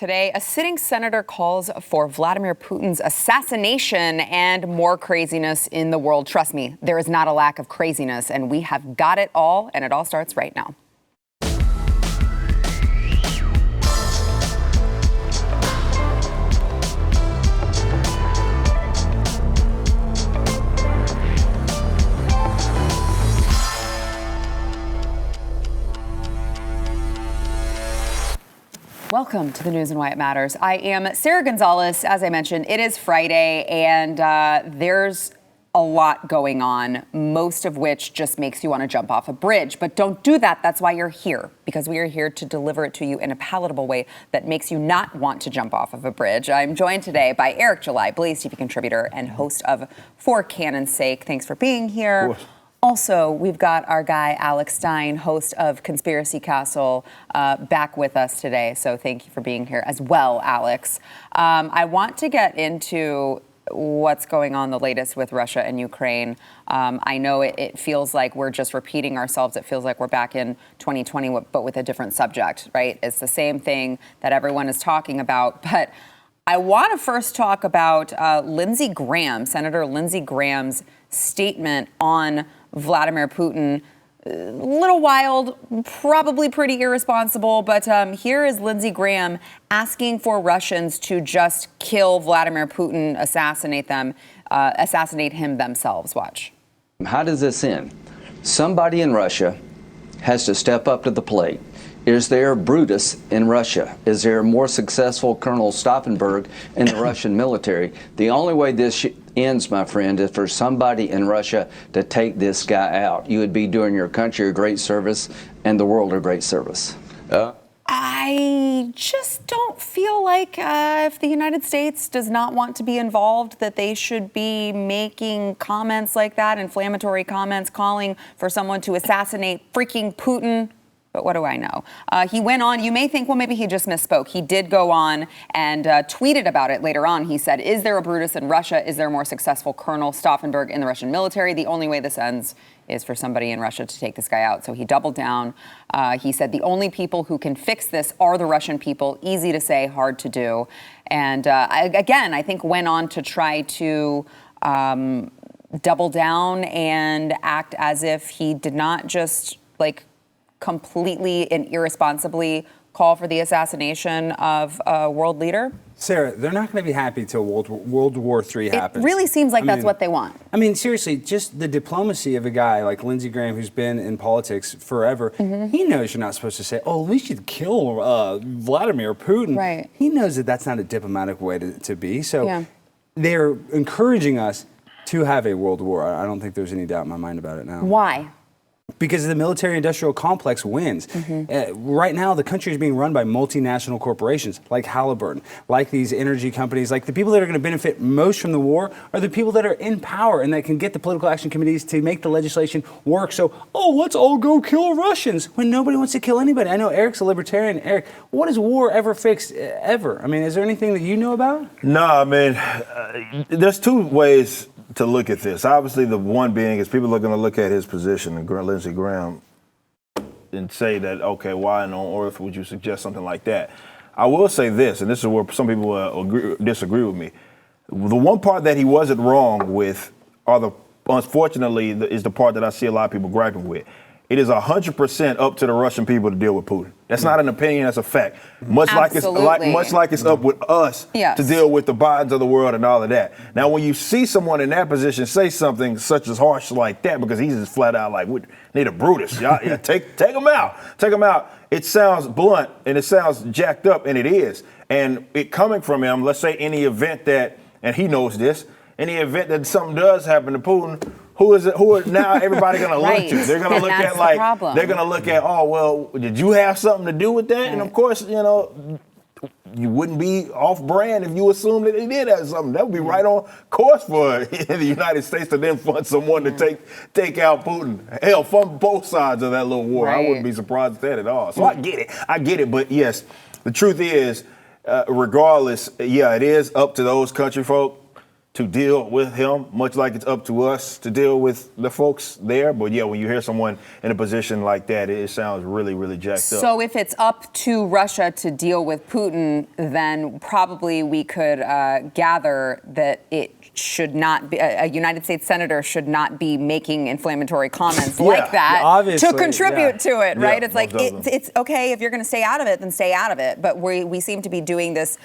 Today, a sitting senator calls for Vladimir Putin's assassination and more craziness in the world. Trust me, there is not a lack of craziness, and we have got it all, and it all starts right now. Welcome to the news and why it matters. I am Sarah Gonzalez. As I mentioned, it is Friday, and there's a lot going on, most of which just makes you want to jump off a bridge. But don't do that. That's why you're here, because we are here to deliver it to you in a palatable way that makes you not want to jump off of a bridge. I'm joined today by Eric July, BlazeTV contributor and host of For Canon's Sake. Thanks for being here. Also, we've got our guy, Alex Stein, host of Conspiracy Castle, back with us today. So thank you for being here as well, Alex. I want to get into what's going on, the latest with Russia and Ukraine. I know it feels like we're just repeating ourselves. It feels like we're back in 2020, but with a different subject, right? It's the same thing that everyone is talking about. But I want to first talk about Lindsey Graham, Senator Lindsey Graham's statement on Vladimir Putin. A little wild, probably pretty irresponsible, but here is Lindsey Graham asking for Russians to just kill Vladimir Putin, assassinate him themselves. Watch. How does this end? Somebody in Russia has to step up to the plate. Is there Brutus in Russia? Is there a more successful Colonel Stauffenberg in the Russian military? The only way this ends, my friend, is for somebody in Russia to take this guy out. You would be doing your country a great service and the world a great service. I just don't feel like if the United States does not want to be involved, that they should be making comments like that, inflammatory comments, calling for someone to assassinate freaking Putin. But what do I know? He went on. You may think, well, maybe he just misspoke. He did go on and tweeted about it later on. He said, is there a Brutus in Russia? Is there a more successful Colonel Stauffenberg in the Russian military? The only way this ends is for somebody in Russia to take this guy out. So he doubled down. He said the only people who can fix this are the Russian people. Easy to say, hard to do. And again, I think went on to try to double down and act as if he did not just completely and irresponsibly call for the assassination of a world leader? Sarah, they're not going to be happy till World War III happens. It really seems like that's what they want. I mean, seriously, just the diplomacy of a guy like Lindsey Graham, who's been in politics forever, he knows you're not supposed to say, oh, we should kill Vladimir Putin. Right. He knows that that's not a diplomatic way to be. So they're encouraging us to have a world war. I don't think there's any doubt in my mind about it now. Why? Because the military-industrial complex wins. Right now, the country is being run by multinational corporations like Halliburton, like these energy companies. Like the people that are going to benefit most from the war are the people that are in power and that can get the political action committees to make the legislation work. So, let's all go kill Russians when nobody wants to kill anybody. I know Eric's a libertarian. Eric, what has war ever fixed, ever? I mean, is there anything that you know about? No, I mean, there's two ways to look at this. Obviously, the one being is people are going to look at his position and Lindsey Graham and say that, okay, why on earth would you suggest something like that? I will say this, and this is where some people disagree with me. The one part that he wasn't wrong with, unfortunately, is the part that I see a lot of people griping with. It is 100% up to the Russian people to deal with Putin. That's not an opinion, that's a fact. Much like it's up with us to deal with the Bidens of the world and all of that. Now, when you see someone in that position say something such as harsh like that, because he's just flat out like, we need a Brutus. Y'all, take him out. Take him out. It sounds blunt and it sounds jacked up, and it is. And it coming from him, let's say any event that, and he knows this, any event that something does happen to Putin, who are now everybody going to look to? They're going to look at they're going to look at, oh, well, did you have something to do with that? Right. And of course, you wouldn't be off brand if you assumed that he did have something. That would be right on course for the United States to then fund someone to take out Putin. Hell, from both sides of that little war. Right. I wouldn't be surprised at that at all. So I get it. But yes, the truth is, regardless, it is up to those country folk to deal with him, much like it's up to us to deal with the folks there. But yeah, when you hear someone in a position like that, it sounds really, really jacked up. So if it's up to Russia to deal with Putin, then probably we could gather that it should not be, a United States senator should not be making inflammatory comments like that to contribute to it, right? It's like, it's okay, if you're going to stay out of it, then stay out of it. But we seem to be doing this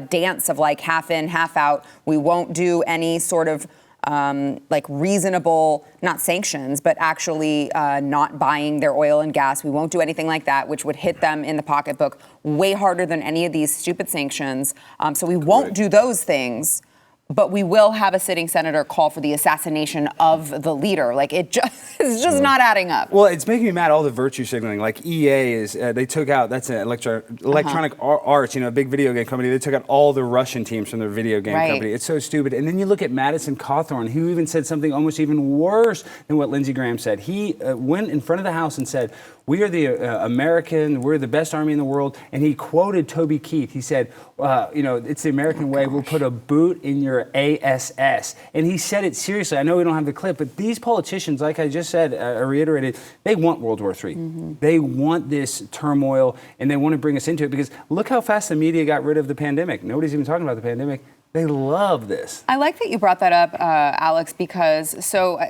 dance of like half in, half out. We won't do any sort of like reasonable, not sanctions, but actually not buying their oil and gas. We won't do anything like that, which would hit them in the pocketbook way harder than any of these stupid sanctions. So we won't do those things. But we will have a sitting senator call for the assassination of the leader. Like, it's just not adding up. Well, it's making me mad, all the virtue signaling. Like EA is, they took out, that's an electronic arts, a big video game company. They took out all the Russian teams from their video game company. It's so stupid. And then you look at Madison Cawthorn, who even said something almost even worse than what Lindsey Graham said. He went in front of the House and said, we are the we're the best army in the world. And he quoted Toby Keith. He said, it's the American way. We'll put a boot in your ASS. And he said it seriously. I know we don't have the clip, but these politicians, like I just said, I reiterated, they want World War III. They want this turmoil, and they want to bring us into it, because look how fast the media got rid of the pandemic. Nobody's even talking about the pandemic. They love this. I like that you brought that up, Alex, because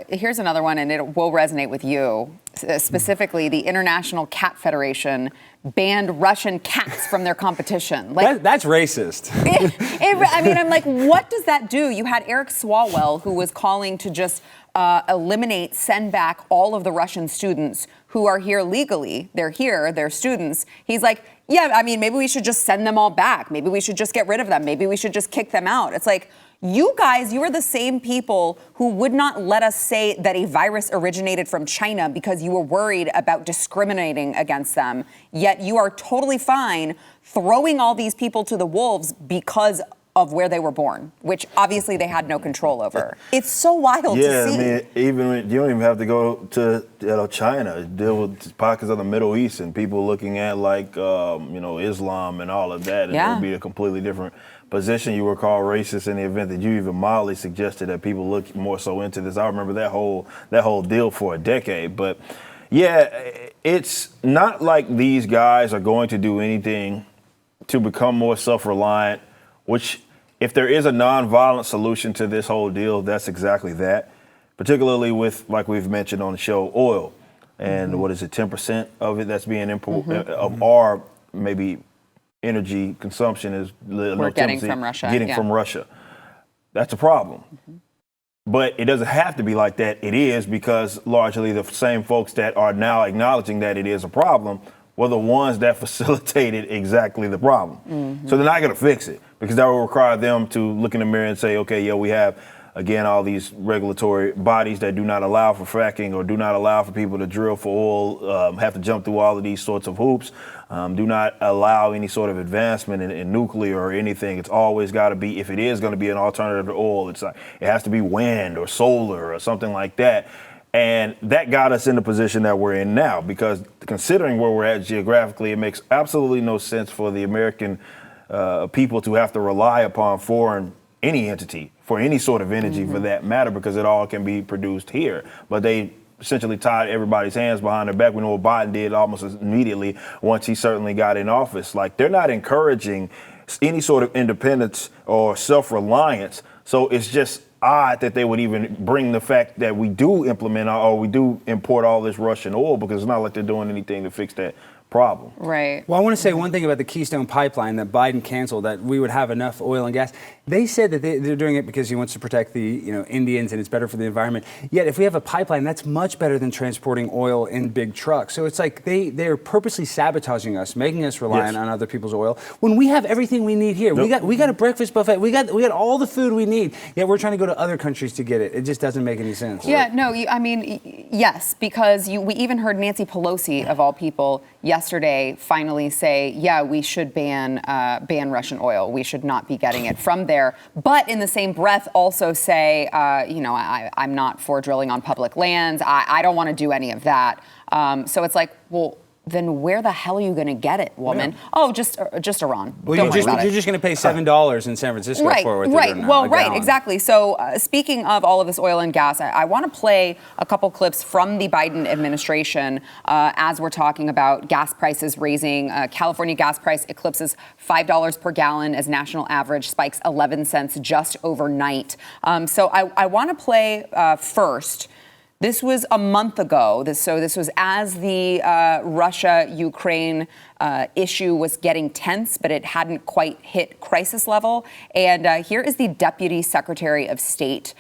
here's another one, and it will resonate with you. Specifically, the International Cat Federation banned Russian cats from their competition. Like, that's racist. I'm like, what does that do? You had Eric Swalwell, who was calling to just send back all of the Russian students who are here legally. They're here, they're students. He's like, maybe we should just send them all back. Maybe we should just get rid of them. Maybe we should just kick them out. It's like, you guys, you are the same people who would not let us say that a virus originated from China because you were worried about discriminating against them. Yet you are totally fine throwing all these people to the wolves because of where they were born, which obviously they had no control over. It's so wild to see. Even you don't even have to go to China, deal with pockets of the Middle East and people looking at like Islam and all of that. And it would be a completely different position. You were called racist in the event that you even mildly suggested that people look more so into this. I remember that whole deal for a decade. But it's not like these guys are going to do anything to become more self-reliant, which, if there is a nonviolent solution to this whole deal, that's exactly that, particularly with, like we've mentioned on the show, oil. And what is it, 10% of it that's being imported, of our maybe energy consumption is we're getting from Russia. From Russia. That's a problem. But it doesn't have to be like that. It is, because largely the same folks that are now acknowledging that it is a problem were the ones that facilitated exactly the problem. So they're not going to fix it, because that will require them to look in the mirror and say, okay, we have, again, all these regulatory bodies that do not allow for fracking or do not allow for people to drill for oil, have to jump through all of these sorts of hoops, do not allow any sort of advancement in nuclear or anything. It's always got to be, if it is going to be an alternative to oil, it's like it has to be wind or solar or something like that. And that got us in the position that we're in now, because considering where we're at geographically, it makes absolutely no sense for the American people to have to rely upon any entity for any sort of energy for that matter, because it all can be produced here. But they essentially tied everybody's hands behind their back. We know what Biden did almost immediately once he certainly got in office. Like, they're not encouraging any sort of independence or self-reliance. So it's just odd that they would even bring the fact that we do implement or we do import all this Russian oil, because it's not like they're doing anything to fix that problem. Right. Well, I want to say one thing about the Keystone Pipeline that Biden canceled, that we would have enough oil and gas. They said that they're doing it because he wants to protect the Indians and it's better for the environment. Yet if we have a pipeline, that's much better than transporting oil in big trucks. So it's like they're purposely sabotaging us, making us reliant on other people's oil when we have everything we need here. We got a breakfast buffet. We got all the food we need. Yet we're trying to go to other countries to get it. It just doesn't make any sense. Yeah, no, yes, because we even heard Nancy Pelosi, of all people, yesterday finally say, we should ban Russian oil. We should not be getting it from there. But in the same breath also say, I'm not for drilling on public lands. I don't want to do any of that. So it's like, well, then where the hell are you going to get it, woman? Yeah. Oh, just Iran. Well, Don't worry about it. You're just going to pay $7 in San Francisco for it. Right. Well, right. Exactly. So speaking of all of this oil and gas, I want to play a couple clips from the Biden administration as we're talking about gas prices raising. California gas price eclipses $5 per gallon as national average, spikes 11 cents just overnight. So I want to play first. This was a month ago. This was as the Russia-Ukraine issue was getting tense, but it hadn't quite hit crisis level. And here is the Deputy Secretary of State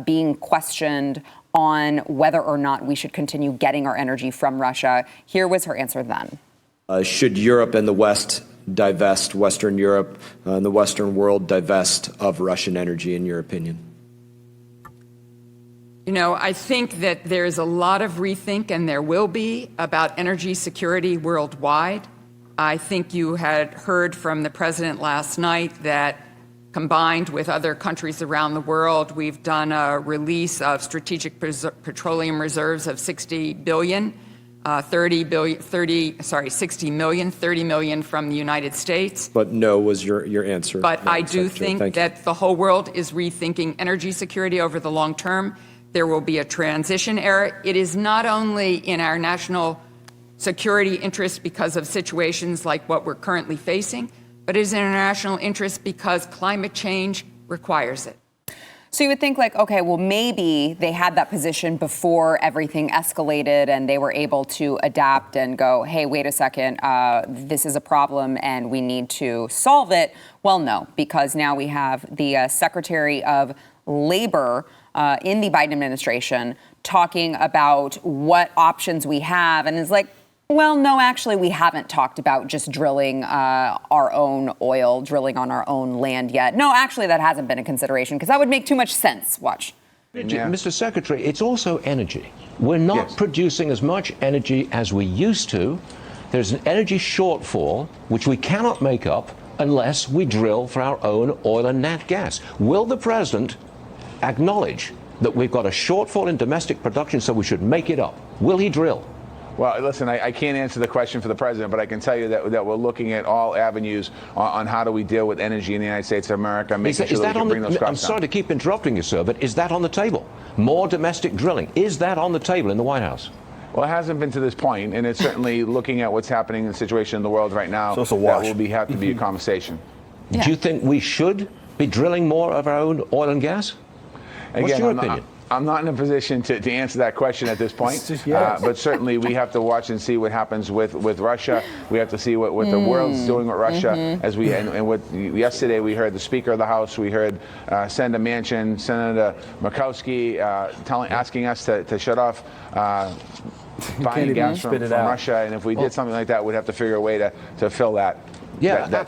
being questioned on whether or not we should continue getting our energy from Russia. Here was her answer then. Should Europe and the West divest, Western Europe and the Western world divest of Russian energy, in your opinion? You know, I think that there's a lot of rethink, and there will be, about energy security worldwide. I think you had heard from the president last night that, combined with other countries around the world, we've done a release of strategic petroleum reserves of 60 million, 30 million from the United States. But no was your answer. But I do think that the whole world is rethinking energy security over the long term. There will be a transition era. It is not only in our national security interest because of situations like what we're currently facing, but it is in our national interest because climate change requires it. So you would think like, okay, well, maybe they had that position before everything escalated and they were able to adapt and go, hey, wait a second, this is a problem and we need to solve it. Well, no, because now we have the Secretary of Labor in the Biden administration talking about what options we have, and is like, well, no, actually, we haven't talked about just drilling our own oil, drilling on our own land yet. No, actually, that hasn't been a consideration because that would make too much sense. Watch. Yeah. Mr. Secretary, it's also energy. We're not producing as much energy as we used to. There's an energy shortfall, which we cannot make up unless we drill for our own oil and nat gas. Will the president acknowledge that we've got a shortfall in domestic production, so we should make it up? Will he drill? Well, listen, I can't answer the question for the president, but I can tell you that we're looking at all avenues on how do we deal with energy in the United States of America, making sure that we can bring those costs down. I'm sorry to keep interrupting you, sir, but is that on the table? More domestic drilling, is that on the table in the White House? Well, it hasn't been to this point, and it's certainly looking at what's happening in the situation in the world right now. So it's a wash. That will have to be a conversation. Yeah. Do you think we should be drilling more of our own oil and gas? What's your opinion? I'm not in a position to answer that question at this point, but certainly we have to watch and see what happens with Russia. We have to see what the world's doing with Russia. As we and what yesterday we heard the Speaker of the House, we heard Senator Manchin, Senator Murkowski asking us to shut off buying gas from Russia, and if we did something like that, we'd have to figure a way to fill that. Yeah.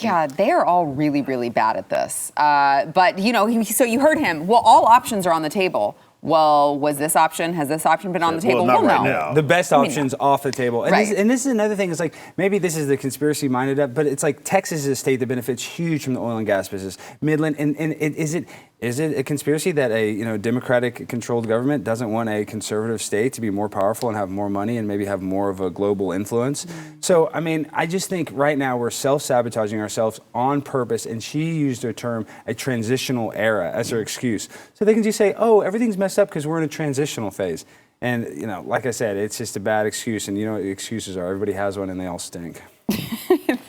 God, they are all really, really bad at this. But, you know, so you heard him. Well, all options are on the table. Well, has this option been on the table? Well, not no. right now. The best option's off the table. And, right. This is another thing. It's like, maybe this is the conspiracy-minded up, but it's like Texas is a state that benefits huge from the oil and gas business. Midland, and is it a conspiracy that a Democratic-controlled government doesn't want a conservative state to be more powerful and have more money and maybe have more of a global influence? So, I mean, I just think right now we're self-sabotaging ourselves on purpose, and she used her term, a transitional era, as her excuse. So they can just say, oh, everything's messed up because we're in a transitional phase. And, like I said, it's just a bad excuse, and you know what the excuses are. Everybody has one, and they all stink.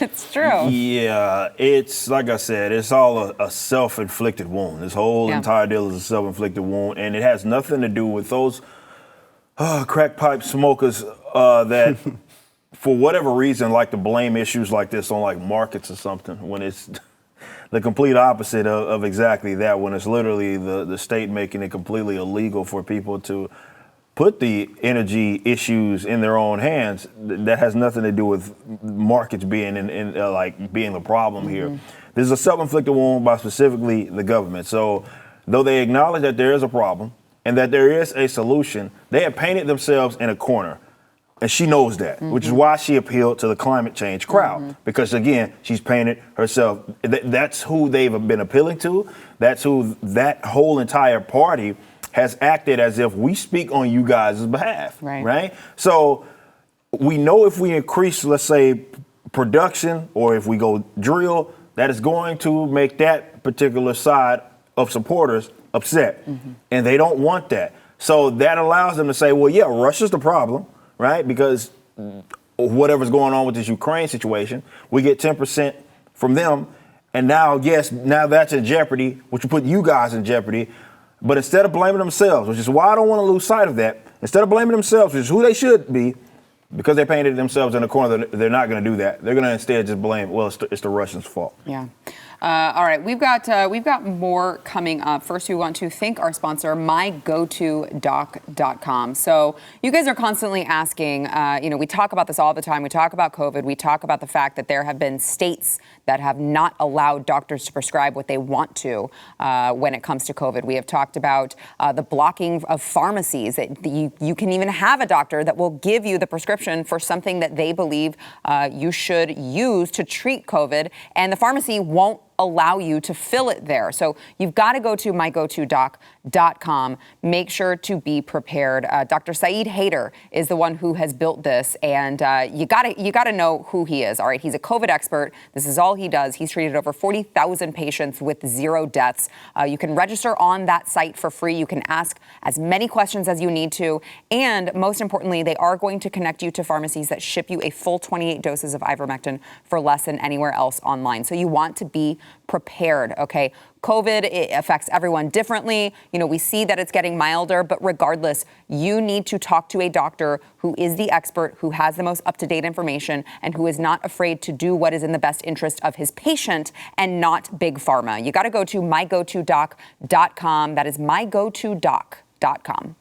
It's true. Yeah, it's like I said, it's all a self-inflicted wound. This whole entire deal is a self-inflicted wound, and it has nothing to do with those crack pipe smokers that, for whatever reason, like to blame issues like this on like markets or something, when it's the complete opposite of exactly that, when it's literally the state making it completely illegal for people to put the energy issues in their own hands. That has nothing to do with markets being being the problem here. This is a self-inflicted wound by specifically the government. So though they acknowledge that there is a problem and that there is a solution, they have painted themselves in a corner. And she knows that, which is why she appealed to the climate change crowd. Because again, she's painted herself. That's who they've been appealing to. That's who that whole entire party has acted as if we speak on you guys' behalf, right? So we know if we increase, let's say, production, or if we go drill, that is going to make that particular side of supporters upset. And they don't want that. So that allows them to say, well, yeah, Russia's the problem, right? Because whatever's going on with this Ukraine situation, we get 10% from them. And now, yes, now that's in jeopardy, which will put you guys in jeopardy. But instead of blaming themselves, which is why I don't want to lose sight of that, instead of blaming themselves, which is who they should be, because they painted themselves in a corner, they're not going to do that. They're going to instead just blame, well, it's the Russians' fault. Yeah. All right, we've got more coming up. First, we want to thank our sponsor, mygotodoc.com. So you guys are constantly asking, we talk about this all the time. We talk about COVID. We talk about the fact that there have been states that have not allowed doctors to prescribe what they want to when it comes to COVID. We have talked about the blocking of pharmacies, that you can even have a doctor that will give you the prescription for something that they believe you should use to treat COVID, and the pharmacy won't allow you to fill it there. So you've got to go to mygotodoc.com. Make sure to be prepared. Dr. Saeed Haider is the one who has built this, and you got to know who he is. All right, he's a COVID expert. This is all he does. He's treated over 40,000 patients with 0 deaths. You can register on that site for free. You can ask as many questions as you need to, and most importantly, they are going to connect you to pharmacies that ship you a full 28 doses of ivermectin for less than anywhere else online. So you want to be prepared, okay? COVID, it affects everyone differently. We see that it's getting milder, but regardless, you need to talk to a doctor who is the expert, who has the most up-to-date information, and who is not afraid to do what is in the best interest of his patient and not big pharma. You got to go to mygotodoc.com. That is mygotodoc.com.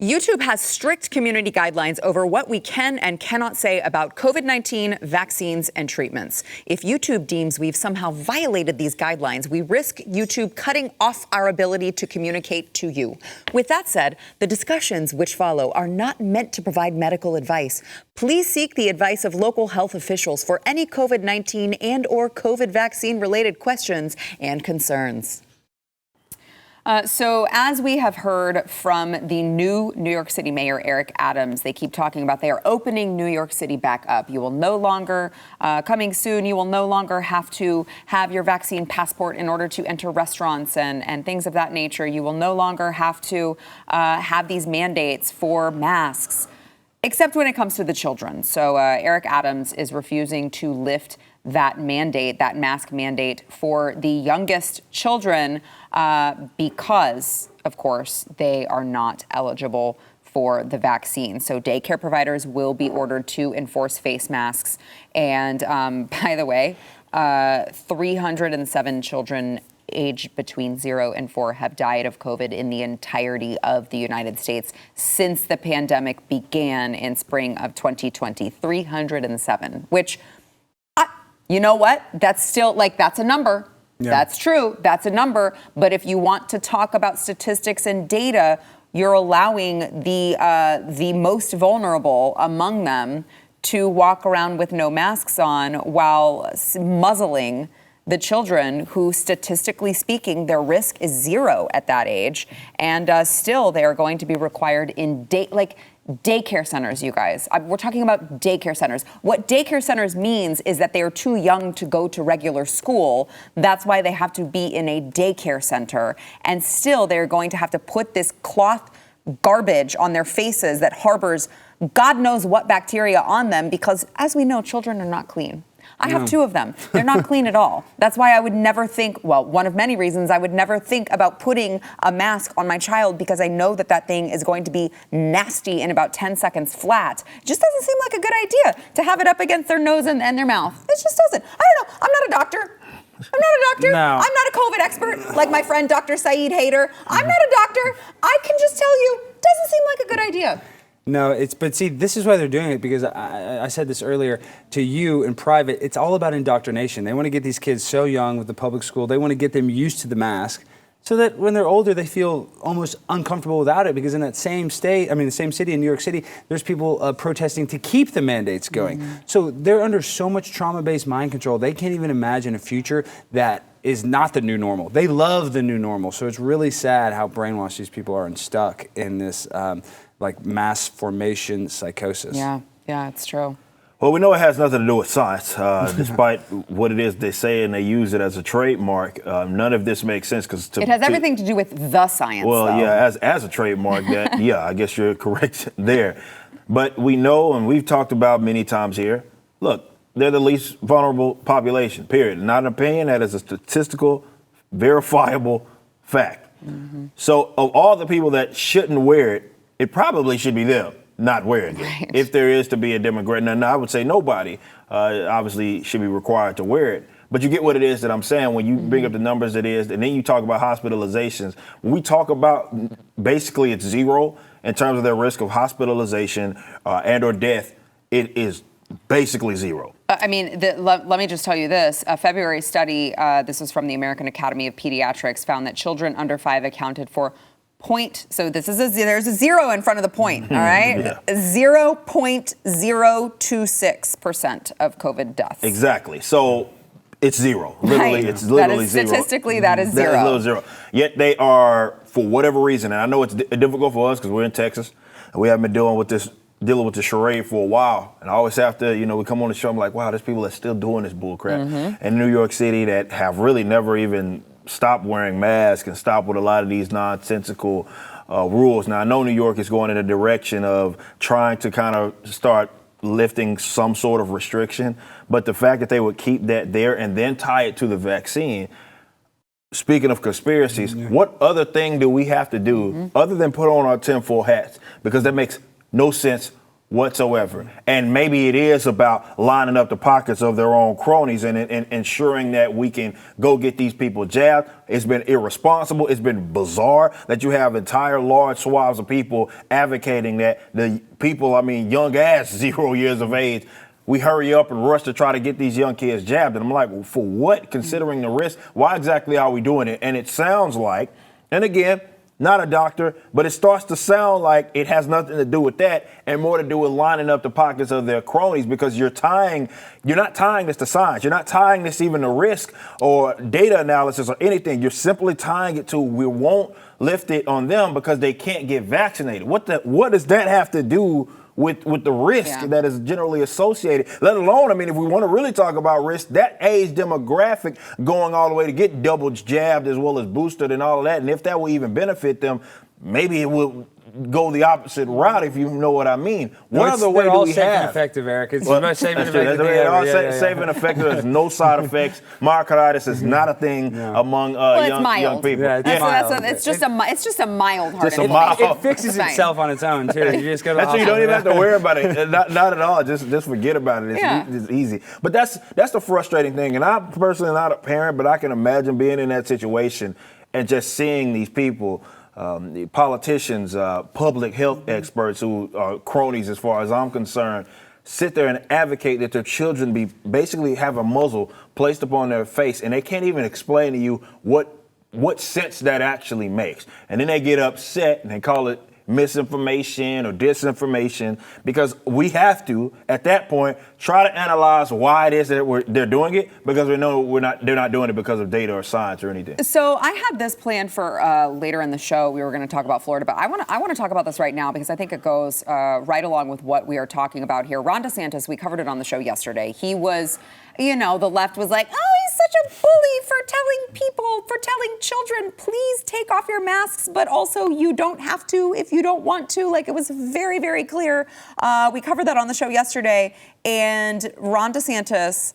YouTube has strict community guidelines over what we can and cannot say about COVID-19 vaccines and treatments. If YouTube deems we've somehow violated these guidelines, we risk YouTube cutting off our ability to communicate to you. With that said, the discussions which follow are not meant to provide medical advice. Please seek the advice of local health officials for any COVID-19 and/or COVID vaccine-related questions and concerns. So as we have heard from the new New York City Mayor, Eric Adams, they keep talking about they are opening New York City back up. You will no longer, coming soon, you will no longer have to have your vaccine passport in order to enter restaurants and things of that nature. You will no longer have to have these mandates for masks, except when it comes to the children. So Eric Adams is refusing to lift that mandate, that mask mandate for the youngest children because, of course, they are not eligible for the vaccine. So daycare providers will be ordered to enforce face masks. And by the way, 307 children aged between 0 and 4 have died of COVID in the entirety of the United States since the pandemic began in spring of 2020. 307, which, you know what? That's still, that's a number. Yeah. That's true. That's a number. But if you want to talk about statistics and data, you're allowing the most vulnerable among them to walk around with no masks on while muzzling the children who, statistically speaking, their risk is 0 at that age. And still, they are going to be required in daycare centers, you guys. We're talking about daycare centers. What daycare centers means is that they are too young to go to regular school. That's why they have to be in a daycare center. And still, they're going to have to put this cloth garbage on their faces that harbors God knows what bacteria on them because, as we know, children are not clean. I have 2 of them. They're not clean at all. That's why I would never think, one of many reasons I would never think about putting a mask on my child because I know that thing is going to be nasty in about 10 seconds flat. It just doesn't seem like a good idea to have it up against their nose and their mouth. It just doesn't. I don't know. I'm not a doctor. No. I'm not a COVID expert like my friend Dr. Saeed Haider. I'm not a doctor. I can just tell you, doesn't seem like a good idea. No, but see, this is why they're doing it, because I said this earlier to you in private, it's all about indoctrination. They want to get these kids so young with the public school, they want to get them used to the mask so that when they're older, they feel almost uncomfortable without it, because in that same state, the same city in New York City, there's people protesting to keep the mandates going. So they're under so much trauma-based mind control, they can't even imagine a future that is not the new normal. They love the new normal. So it's really sad how brainwashed these people are and stuck in this like mass formation psychosis. Yeah, it's true. Well, we know it has nothing to do with science, despite what it is they say and they use it as a trademark. None of this makes sense because it has everything to do with the science. Well, though. yeah, as a trademark, that I guess you're correct there. But we know, and we've talked about many times here. Look, they're the least vulnerable population. Period. Not an opinion. That is a statistical, verifiable fact. Mm-hmm. So, of all the people that shouldn't wear it, it probably should be them not wearing it. Right. If there is to be a demographic, and I would say nobody obviously should be required to wear it. But you get what it is that I'm saying when you bring up the numbers it is, and then you talk about hospitalizations. When we talk about basically it's zero in terms of their risk of hospitalization and or death, it is basically zero. I mean, let me just tell you this. A February study, this was from the American Academy of Pediatrics, found that children under 5 accounted for so this is there's a zero in front of the point, all right? 0.026% of COVID deaths. Exactly. So it's zero. Literally, right. It's literally zero. Statistically, that is zero. That is zero. Yet they are, for whatever reason, and I know it's difficult for us because we're in Texas, and we haven't been dealing with this charade for a while. And I always have to, we come on the show, I'm like, wow, there's people that still doing this bull crap in New York City that have really never even stop wearing masks and stop with a lot of these nonsensical rules. Now, I know New York is going in a direction of trying to kind of start lifting some sort of restriction, but the fact that they would keep that there and then tie it to the vaccine, speaking of conspiracies, what other thing do we have to do other than put on our tinfoil hats? Because that makes no sense whatsoever. And maybe it is about lining up the pockets of their own cronies and ensuring that we can go get these people jabbed. It's been irresponsible. It's been bizarre that you have entire large swaths of people advocating that the people, young ass 0 years of age, we hurry up and rush to try to get these young kids jabbed. And I'm like, well, for what? Considering the risk, why exactly are we doing it? And it sounds like, and again, not a doctor, but it starts to sound like it has nothing to do with that and more to do with lining up the pockets of their cronies, because you're not tying this to science. You're not tying this even to risk or data analysis or anything. You're simply tying it to we won't lift it on them because they can't get vaccinated. What does that have to do with the risk that is generally associated, let alone, if we want to really talk about risk, that age demographic going all the way to get double jabbed as well as boosted and all of that, and if that will even benefit them, maybe it will go the opposite route, if you know what I mean. What other way do we have? Safe and effective, Eric. It's the most safe and effective. Safe and effective. There's no side effects. Myocarditis is not a thing among young people. Yeah, it's just a mild heart infection. It fixes itself on its own, too. You just go to you don't even have to worry about it. Not at all. Just forget about it. It's easy. But that's the frustrating thing. And I'm personally not a parent, but I can imagine being in that situation and just seeing these people, the politicians, public health experts who are cronies as far as I'm concerned, sit there and advocate that their children basically have a muzzle placed upon their face, and they can't even explain to you what sense that actually makes. And then they get upset and they call it misinformation or disinformation, because we have to, at that point, try to analyze why it is that they're doing it, because we know they're not doing it because of data or science or anything. So I had this planned for later in the show. We were going to talk about Florida, but I want to talk about this right now because I think it goes right along with what we are talking about here. Ron DeSantis, we covered it on the show yesterday. He was, the left was like, oh, he's such a bully for telling children, please take off your masks, but also you don't have to if you don't want to. Like, it was very, very clear. We covered that on the show yesterday. And Ron DeSantis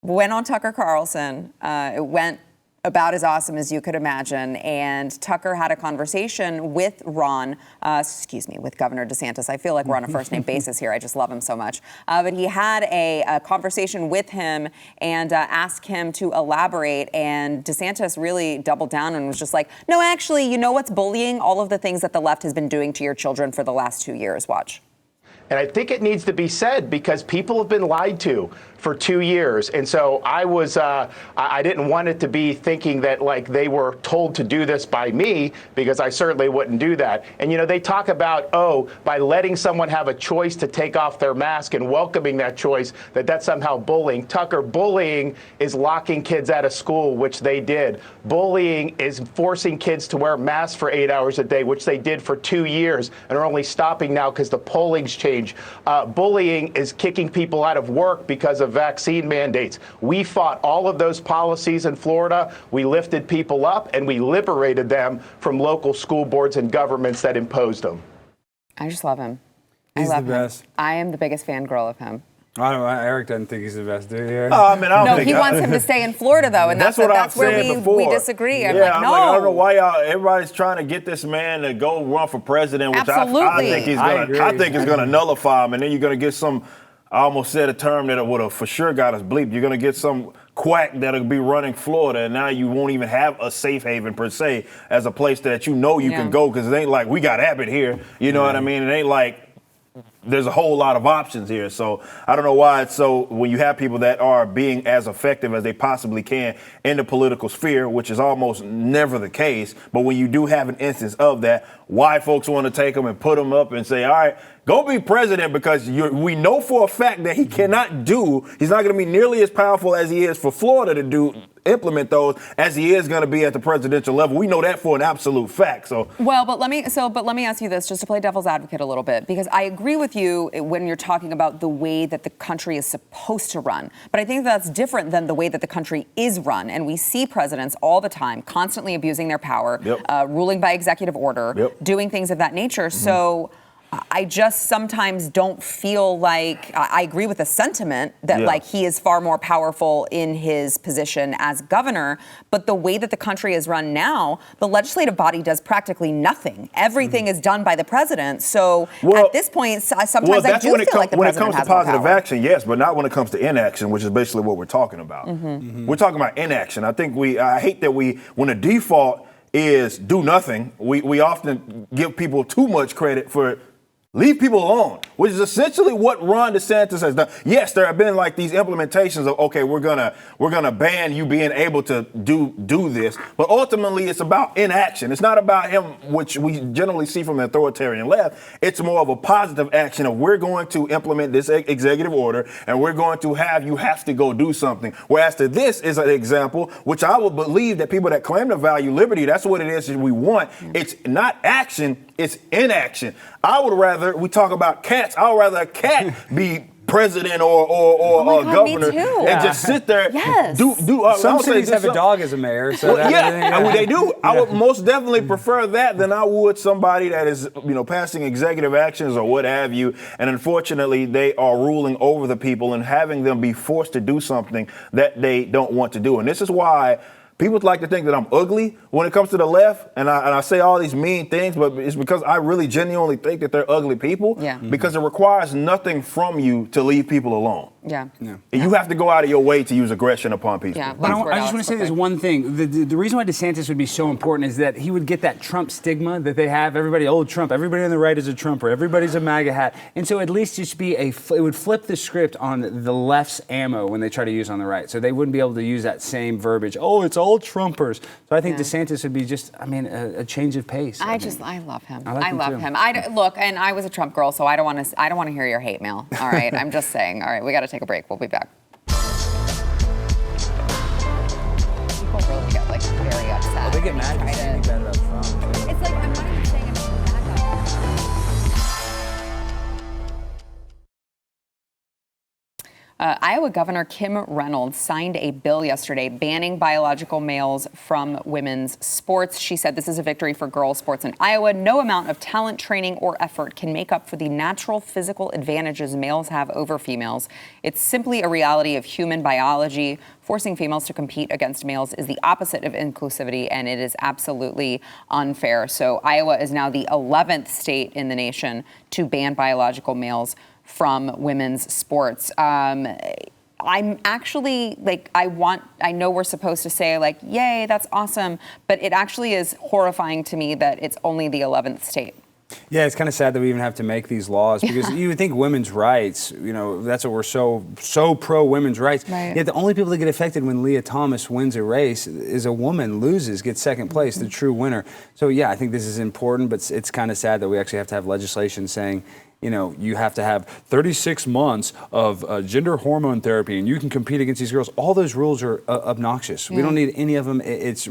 went on Tucker Carlson. It went about as awesome as you could imagine. And Tucker had a conversation with with Governor DeSantis. I feel like we're on a first name basis here. I just love him so much. But he had a conversation with him and asked him to elaborate. And DeSantis really doubled down and was just like, no, actually, you know what's bullying? All of the things that the left has been doing to your children for the last 2 years. Watch. And I think it needs to be said because people have been lied to for 2 years. And so I didn't want it to be thinking that like they were told to do this by me, because I certainly wouldn't do that. And, you know, they talk about, by letting someone have a choice to take off their mask and welcoming that choice, that's somehow bullying. Tucker, bullying is locking kids out of school, which they did. Bullying is forcing kids to wear masks for 8 hours a day, which they did for 2 years and are only stopping now because the polling's changed. Bullying is kicking people out of work because of vaccine mandates. We fought all of those policies in Florida. We lifted people up and we liberated them from local school boards and governments that imposed them. I just love him. He's the best. I am the biggest fangirl of him. I don't know. Eric doesn't think he's the best, do you? I mean, I don't No, think he wants him to stay in Florida, though, and that's where we disagree. I'm like, no. I don't know why everybody's trying to get this man to go run for president, which I think is going to nullify him, and then you're going to get some. I almost said a term that would have for sure got us bleeped. You're going to get some quack that'll be running Florida, and now you won't even have a safe haven per se as a place that you know you can go, because it ain't like we got Abbott here. You know what I mean? It ain't like there's a whole lot of options here. So I don't know why it's so when you have people that are being as effective as they possibly can in the political sphere, which is almost never the case. But when you do have an instance of that, why folks want to take them and put them up and say, all right, go be president, because we know for a fact that he's not going to be nearly as powerful as he is for Florida to implement those as he is going to be at the presidential level. We know that for an absolute fact. So but let me ask you this, just to play devil's advocate a little bit, because I agree with you when you're talking about the way that the country is supposed to run. But I think that's different than the way that the country is run. And we see presidents all the time constantly abusing their power, ruling by executive order, doing things of that nature. So I just sometimes don't feel like I agree with the sentiment that like he is far more powerful in his position as governor. But the way that the country is run now, the legislative body does practically nothing. Everything is done by the president. So at this point, sometimes I do feel like the president has more power. When it comes to positive action, yes, but not when it comes to inaction, which is basically what we're talking about. We're talking about inaction. I think I hate that when the default is do nothing, we often give people too much credit for leave people alone, which is essentially what Ron DeSantis has done. Yes, there have been like these implementations of, okay, we're gonna ban you being able to do this, but ultimately it's about inaction. It's not about him, which we generally see from the authoritarian left. It's more of a positive action of we're going to implement this executive order and we're going to you have to go do something. Whereas to this is an example, which I would believe that people that claim to value liberty, that's what it is that we want. It's not action, it's inaction. I would rather, we talk about cats, I would rather a cat be president or governor and just sit there. Yes. Some cities have a dog as a mayor. So they do. I would most definitely prefer that than I would somebody that is, passing executive actions or what have you. And unfortunately, they are ruling over the people and having them be forced to do something that they don't want to do. And this is why people like to think that I'm ugly when it comes to the left, and I say all these mean things, but it's because I really genuinely think that they're ugly people. Yeah. Because it requires nothing from you to leave people alone. Yeah. You have to go out of your way to use aggression upon people. Yeah. But I just want to say this one thing. The reason why DeSantis would be so important is that he would get that Trump stigma that they have. Everybody, Trump. Everybody on the right is a Trumper. Everybody's a MAGA hat. And so at least just it would flip the script on the left's ammo when they try to use on the right. So they wouldn't be able to use that same verbiage. Oh, it's all Trumpers. So I think DeSantis would be just, a change of pace. I love him. I love him. Look, and I was a Trump girl, so I don't want to hear your hate mail. All right, I'm just saying. All right, we got to take a break. We'll be back. People really get very upset. They get mad because they better up front. It's like I'm not even saying anything bad about it. Iowa Governor Kim Reynolds signed a bill yesterday banning biological males from women's sports. She said this is a victory for girls' sports in Iowa. No amount of talent, training, or effort can make up for the natural physical advantages males have over females. It's simply a reality of human biology. Forcing females to compete against males is the opposite of inclusivity, and it is absolutely unfair. So Iowa is now the 11th state in the nation to ban biological males from women's sports. I'm actually I know we're supposed to say yay, that's awesome, but it actually is horrifying to me that it's only the 11th state. Yeah, it's kind of sad that we even have to make these laws because you would think women's rights, that's what we're so pro women's rights. Right. Yet the only people that get affected when Leah Thomas wins a race is a woman loses, gets second place, the true winner. So yeah, I think this is important, but it's kind of sad that we actually have to have legislation saying, you have to have 36 months of gender hormone therapy and you can compete against these girls. All those rules are obnoxious. We don't need any of them. It's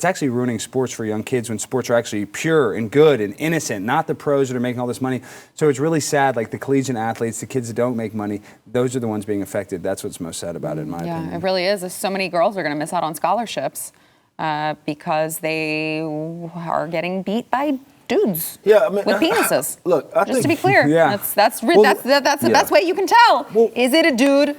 actually ruining sports for young kids when sports are actually pure and good and innocent, not the pros that are making all this money. So it's really sad, like the collegiate athletes, the kids that don't make money, those are the ones being affected. That's what's most sad about it, in my opinion. Yeah, it really is. So many girls are going to miss out on scholarships because they are getting beat by dudes with penises. Look, just to be clear, Yeah. that's the best way you can tell. Is it a dude?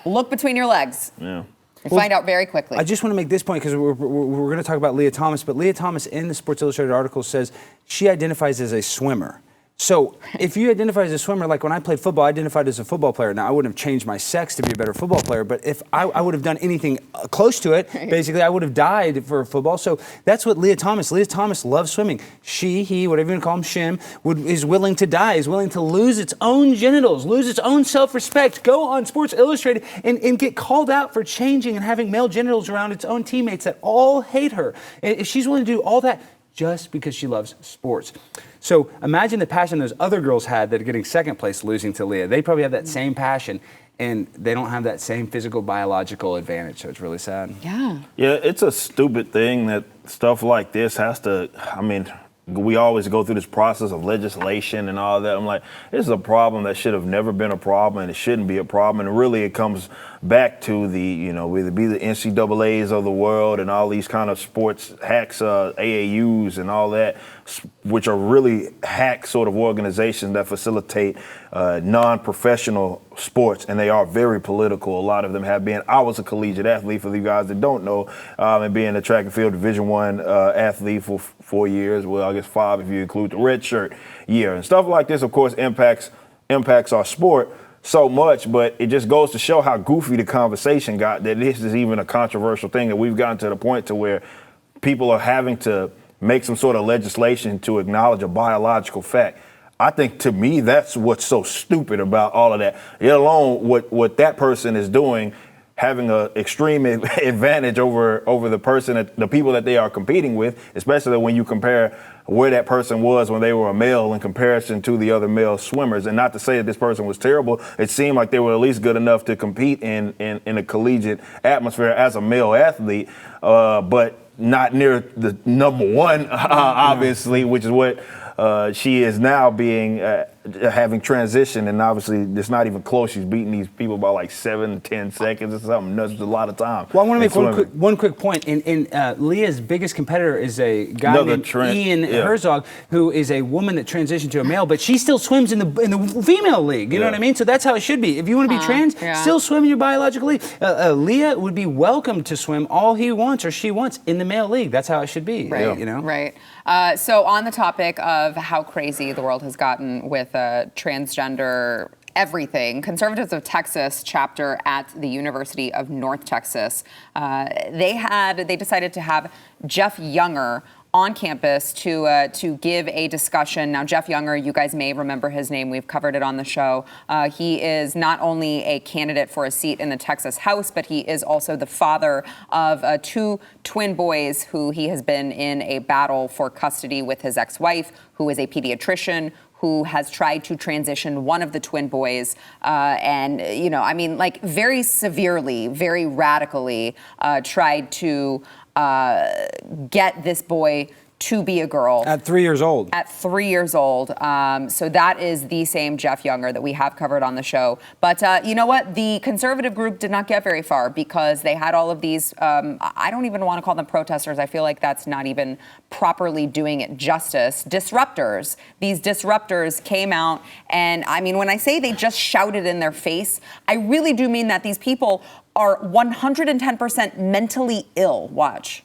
Look between your legs. Yeah. And find out very quickly. I just want to make this point because we're going to talk about Leah Thomas, but Leah Thomas in the Sports Illustrated article says she identifies as a swimmer. So if you identify as a swimmer, like when I played football, I identified as a football player. Now, I wouldn't have changed my sex to be a better football player, but if I would have done anything close to it, basically, I would have died for football. So that's what Leah Thomas loves swimming. She, he, whatever you want to call him, Shim, is willing to die, is willing to lose its own genitals, lose its own self-respect, go on Sports Illustrated and get called out for changing and having male genitals around its own teammates that all hate her. If she's willing to do all that just because she loves sports. So imagine the passion those other girls had that are getting second place losing to Leah. They probably have that same passion, and they don't have that same physical, biological advantage. So it's really sad. Yeah. Yeah, it's a stupid thing that stuff like this has to, we always go through this process of legislation and all that. I'm like, this is a problem that should have never been a problem, and it shouldn't be a problem. And really, it comes back to the, whether it be the NCAAs of the world and all these kind of sports hacks, AAUs and all that, which are really hack sort of organizations that facilitate non-professional sports, and they are very political. A lot of them have been. I was a collegiate athlete, for you guys that don't know, and being a track and field Division I athlete for 4 years. Well, I guess 5 if you include the red shirt year. And stuff like this, of course, impacts our sport so much, but it just goes to show how goofy the conversation got, that this is even a controversial thing, that we've gotten to the point to where people are having to make some sort of legislation to acknowledge a biological fact. I think, to me, that's what's so stupid about all of that. Let alone what that person is doing, having an extreme advantage over the people that they are competing with, especially when you compare where that person was when they were a male in comparison to the other male swimmers. And not to say that this person was terrible, it seemed like they were at least good enough to compete in a collegiate atmosphere as a male athlete, but not near the number one, obviously, which is what she is now being having transitioned, and obviously it's not even close. She's beating these people by like 7 to 10 seconds or something. That's a lot of time. Well, I want to make one quick point. In Leah's biggest competitor is a guy named Ian Herzog, who is a woman that transitioned to a male, but she still swims in the female league. You know what I mean? So that's how it should be. If you want to be trans, still swim in your biological league. Leah would be welcome to swim all he wants or she wants in the male league. That's how it should be. Right. Right. So on the topic of how crazy the world has gotten with transgender everything, Conservatives of Texas chapter at the University of North Texas, they decided to have Jeff Younger on campus to give a discussion. Now, Jeff Younger, you guys may remember his name. We've covered it on the show. He is not only a candidate for a seat in the Texas House, but he is also the father of 2 twin boys who he has been in a battle for custody with his ex-wife, who is a pediatrician, who has tried to transition one of the twin boys and, very severely, very radically tried to get this boy to be a girl. At 3 years old. At 3 years old. So that is the same Jeff Younger that we have covered on the show. But you know what? The conservative group did not get very far because they had all of these, I don't even want to call them protesters. I feel like that's not even properly doing it justice. Disruptors. These disruptors came out, and when I say they just shouted in their face, I really do mean that these people are 110% mentally ill. Watch.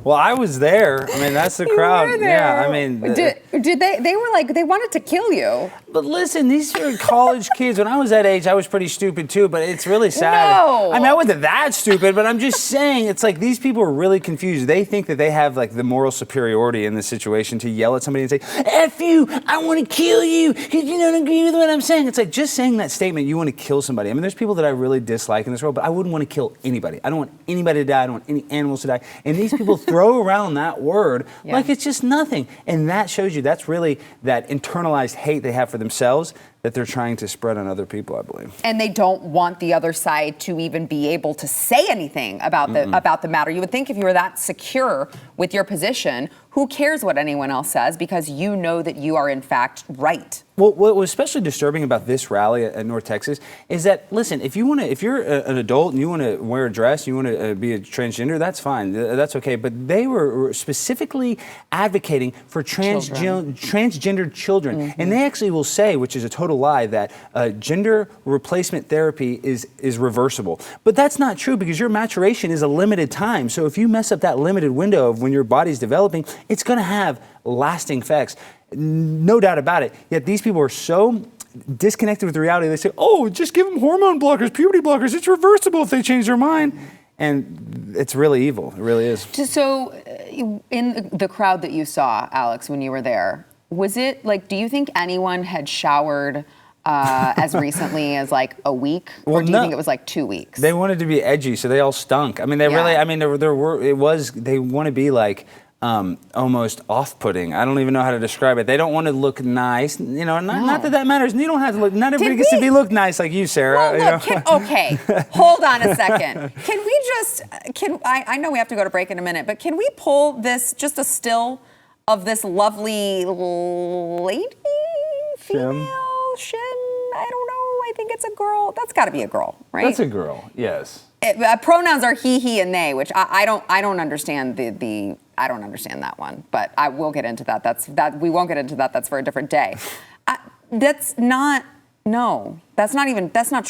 Well, I was there. I mean, that's the crowd. were there. Yeah, I mean, Did they were like, they wanted to kill you. but listen, these are college kids. When I was that age, I was pretty stupid too. But it's really sad. No. I mean, I wasn't that stupid, but I'm just saying, it's like these people are really confused. They think that they have like the moral superiority in this situation to yell at somebody and say, "F you! I want to kill you because you don't agree with what I'm saying." It's like just saying that statement. You want to kill somebody. I mean, there's people that I really dislike in this world, but I wouldn't want to kill anybody. I don't want anybody to die. I don't want any animals to die. And these people throw around that word like it's just nothing. And that shows you that's really that internalized hate they have for themselves that they're trying to spread on other people, I believe. And they don't want the other side to even be able to say anything about the matter. You would think if you were that secure with your position, who cares what anyone else says, because you know that you are in fact right. Well, what was especially disturbing about this rally at North Texas is that, listen, if you're an adult and you want to wear a dress, you want to be a transgender, that's fine, that's okay. But they were specifically advocating for transgender children, and they actually will say, which is a total lie, that gender replacement therapy is reversible. But that's not true, because your maturation is a limited time. So if you mess up that limited window of when your body's developing, it's going to have lasting effects. No doubt about it. Yet these people are so disconnected with reality. They say, "Oh, just give them hormone blockers, puberty blockers. It's reversible if they change their mind." And it's really evil. It really is. So in the crowd that you saw, Alex, when you were there, was it like, do you think anyone had showered as recently as like a week? Or do you think it was like 2 weeks? They wanted to be edgy, so they all stunk. I mean, they really, I mean, they want to be like, almost off-putting. I don't even know how to describe it. They don't want to look nice. You know, not that matters. You don't have to look. Not everybody gets to look nice like you, Sarah. Well, look, okay, hold on a second. Can we just? I know we have to go to break in a minute, but can we pull this just a still of this lovely lady, female Shin? I don't know. I think it's a girl. That's got to be a girl, right? That's a girl. Yes. Pronouns are he, and they, which I don't understand I don't understand that one, but I will get into that. We won't get into that. That's for a different day. That's not trying. That's not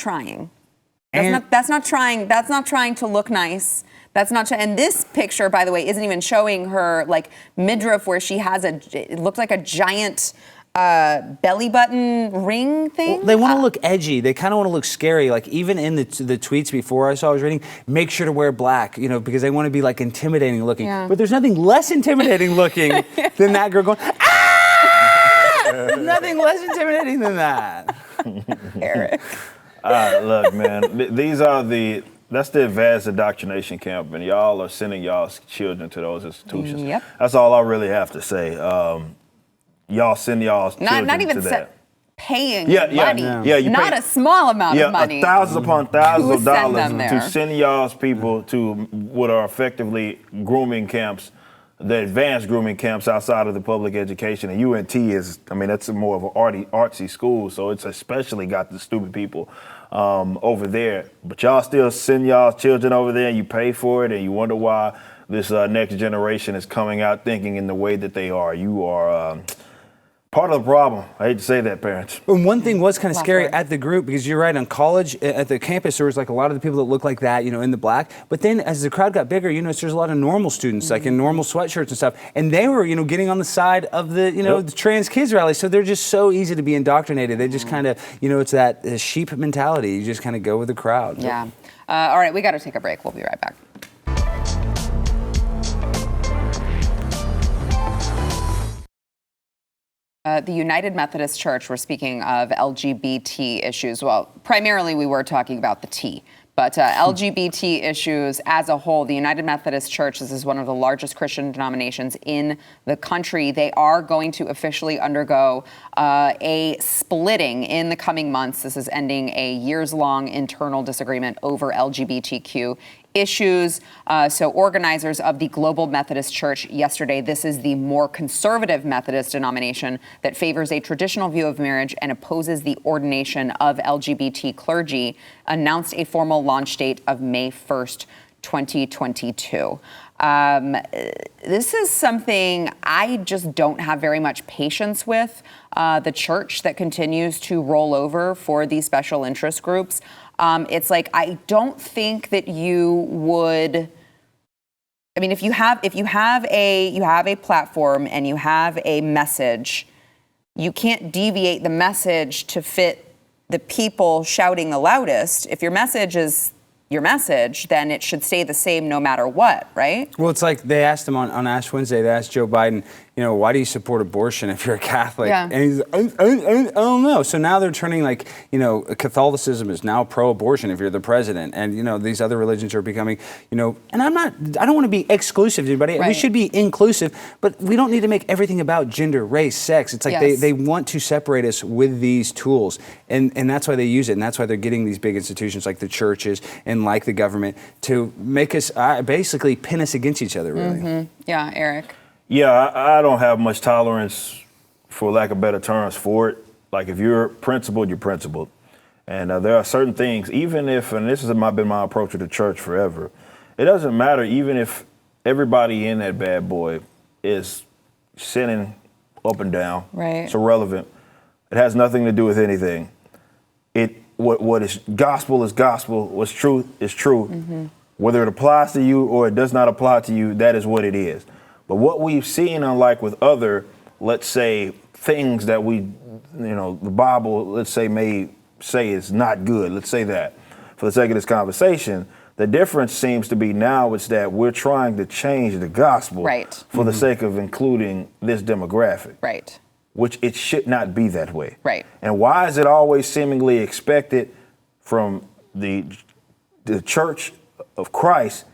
trying to look nice. That's not, and this picture, by the way, isn't even showing her like midriff, where she has it looked like a giant belly button ring thing. Well, they want to look edgy. They kind of want to look scary. Like even in the tweets before I was reading, make sure to wear black, you know, because they want to be like intimidating looking. Yeah. But there's nothing less intimidating looking than that girl going, ah! There's nothing less intimidating than that. Eric. Look, man, that's the advanced indoctrination camp, and y'all are sending y'all's children to those institutions. Yep. That's all I really have to say. Y'all send y'all's children not even to that. Paying money. You not pay, a small amount of money. Thousands upon thousands of dollars to send y'all's people to what are effectively grooming camps, the advanced grooming camps outside of the public education. And UNT is, I mean, that's more of an artsy school, so it's especially got the stupid people over there. But y'all still send y'all's children over there, and you pay for it, and you wonder why this next generation is coming out thinking in the way that they are. You are part of the problem. I hate to say that, parents. And one thing was kind of scary at the group, because you're right, on college, at the campus, there was like a lot of the people that look like that, you know, in the black. But then as the crowd got bigger, you know, there's a lot of normal students, like in normal sweatshirts and stuff. And they were, you know, getting on the side of the, you know, the trans kids rally. So they're just so easy to be indoctrinated. They just kind of, you know, it's that sheep mentality. You just kind of go with the crowd. Yeah. All right, we got to take a break. We'll be right back. The United Methodist Church, we're speaking of LGBT issues. Well, primarily we were talking about the T, but LGBT issues as a whole. The United Methodist Church, this is one of the largest Christian denominations in the country. They are going to officially undergo a splitting in the coming months. This is ending a years-long internal disagreement over LGBTQ issues. So organizers of the Global Methodist Church yesterday, this is the more conservative Methodist denomination that favors a traditional view of marriage and opposes the ordination of LGBT clergy, announced a formal launch date of May 1st, 2022. This is something I just don't have very much patience with. The church that continues to roll over for these special interest groups. It's like, I don't think that you would I mean, if you have a platform and you have a message, you can't deviate the message to fit the people shouting the loudest. If your message is your message, then it should stay the same no matter what, right? Well, it's like they asked him on Ash Wednesday, they asked Joe Biden, why do you support abortion if you're a Catholic? Yeah. And he's I don't know. So now they're turning Catholicism is now pro-abortion if you're the president. And, these other religions are becoming, and I don't want to be exclusive to anybody. Right. We should be inclusive, but we don't need to make everything about gender, race, sex. It's like they want to separate us with these tools. And that's why they use it. And that's why they're getting these big institutions like the churches and like the government to make us basically pin us against each other, really. Mm-hmm. Yeah, Eric. Yeah, I don't have much tolerance, for lack of better terms, for it. Like, if you're principled, you're principled. And there are certain things, even if, and this has been my approach to the church forever, it doesn't matter even if everybody in that bad boy is sinning up and down. Right. It's irrelevant. It has nothing to do with anything. What is gospel is gospel. What's truth is true. Mm-hmm. Whether it applies to you or it does not apply to you, that is what it is. But what we've seen, unlike with other, let's say, things that the Bible, let's say, may say is not good. Let's say that for the sake of this conversation. The difference seems to be now is that we're trying to change the gospel for the sake of including this demographic. Right. Which it should not be that way. Right. And why is it always seemingly expected from the Church of Christ,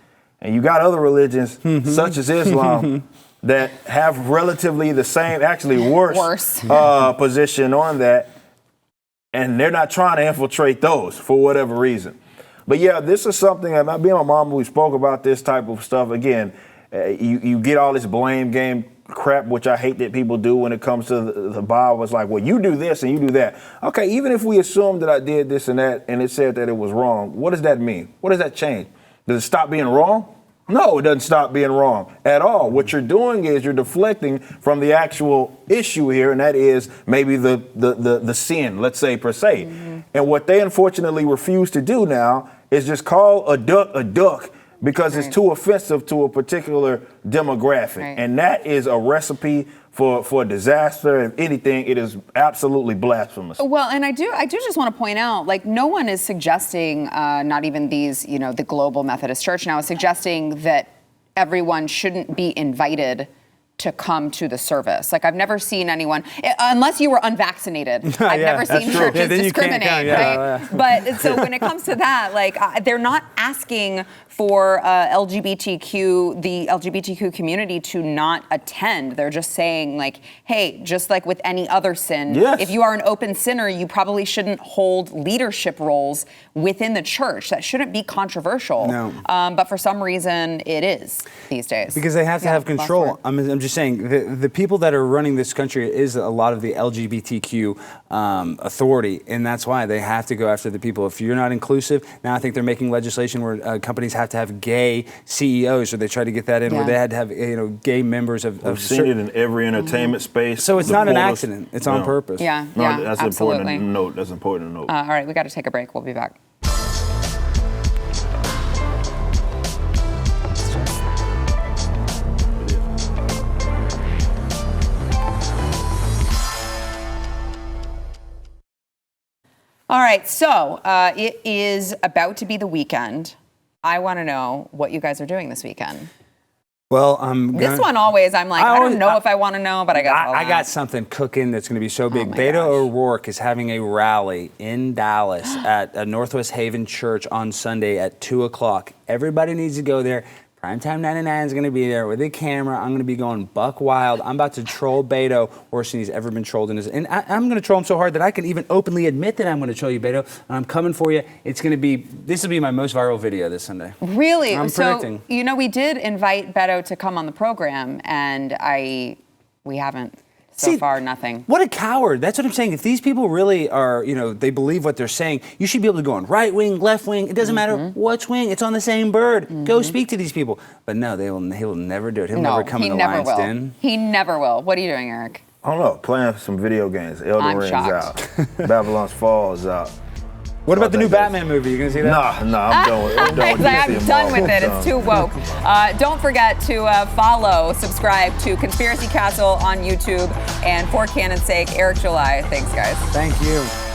and you got other religions such as Islam that have relatively the same, actually worse. Position on that, and they're not trying to infiltrate those for whatever reason. But yeah, this is something that me and my mom, we spoke about this type of stuff. Again, you get all this blame game crap, which I hate that people do when it comes to the Bible. It's like, well, you do this and you do that. Okay, even if we assume that I did this and that and it said that it was wrong, what does that mean? What does that change? Does it stop being wrong? No, it doesn't stop being wrong at all. What you're doing is you're deflecting from the actual issue here, and that is maybe the sin, let's say, per se. Mm-hmm. And what they unfortunately refuse to do now is just call a duck because it's too offensive to a particular demographic. Right. And that is a recipe for disaster. If anything, it is absolutely blasphemous. Well, and I do just want to point out, like, no one is suggesting, not even these, the global Methodist Church now is suggesting that everyone shouldn't be invited to come to the service. Like, I've never seen anyone, unless you were unvaccinated, I've never seen churches discriminate, right? Yeah. But so when it comes to that, like, they're not asking for the LGBTQ community to not attend. They're just saying, like, hey, just like with any other sin, if you are an open sinner, you probably shouldn't hold leadership roles within the church. That shouldn't be controversial. No. But for some reason, it is these days. Because they have to have control. I'm just saying, the people that are running this country is a lot of the LGBTQ authority, and that's why they have to go after the people. If you're not inclusive, now I think they're making legislation where companies have to have gay CEOs, or they try to get that in, where they had to have gay members of. We've seen it in every entertainment space. So it's not an accident; it's on purpose. Yeah, no, that's absolutely. Important to note. That's important to note. All right, we got to take a break. We'll be back. All right, so it is about to be the weekend. I want to know what you guys are doing this weekend. Well, this one always, I'm like, I don't know if I want to know, but I got something cooking that's going to be so big. Beto O'Rourke is having a rally in Dallas at Northwest Haven Church on Sunday at 2 o'clock. Everybody needs to go there. Primetime 99 is going to be there with a camera. I'm going to be going buck wild. I'm about to troll Beto worse than he's ever been trolled in his. And I'm going to troll him so hard that I can even openly admit that I'm going to troll you, Beto. And I'm coming for you. This will be my most viral video this Sunday. Really? I'm predicting. We did invite Beto to come on the program, and we haven't. So far, nothing. What a coward. That's what I'm saying. If these people really are, they believe what they're saying, you should be able to go on right wing, left wing. It doesn't matter which wing. It's on the same bird. Go speak to these people. But no, he will never do it. He'll never come in the lion's den. He never will. What are you doing, Eric? I don't know. Playing some video games. Elden Ring's out. Babylon's Fall is out. What about the new Batman movie? You gonna see that? Nah, I'm done with it. I'm done with it. It's too woke. Don't forget to subscribe to Conspiracy Castle on YouTube. And for Canon's sake, Eric July. Thanks, guys. Thank you.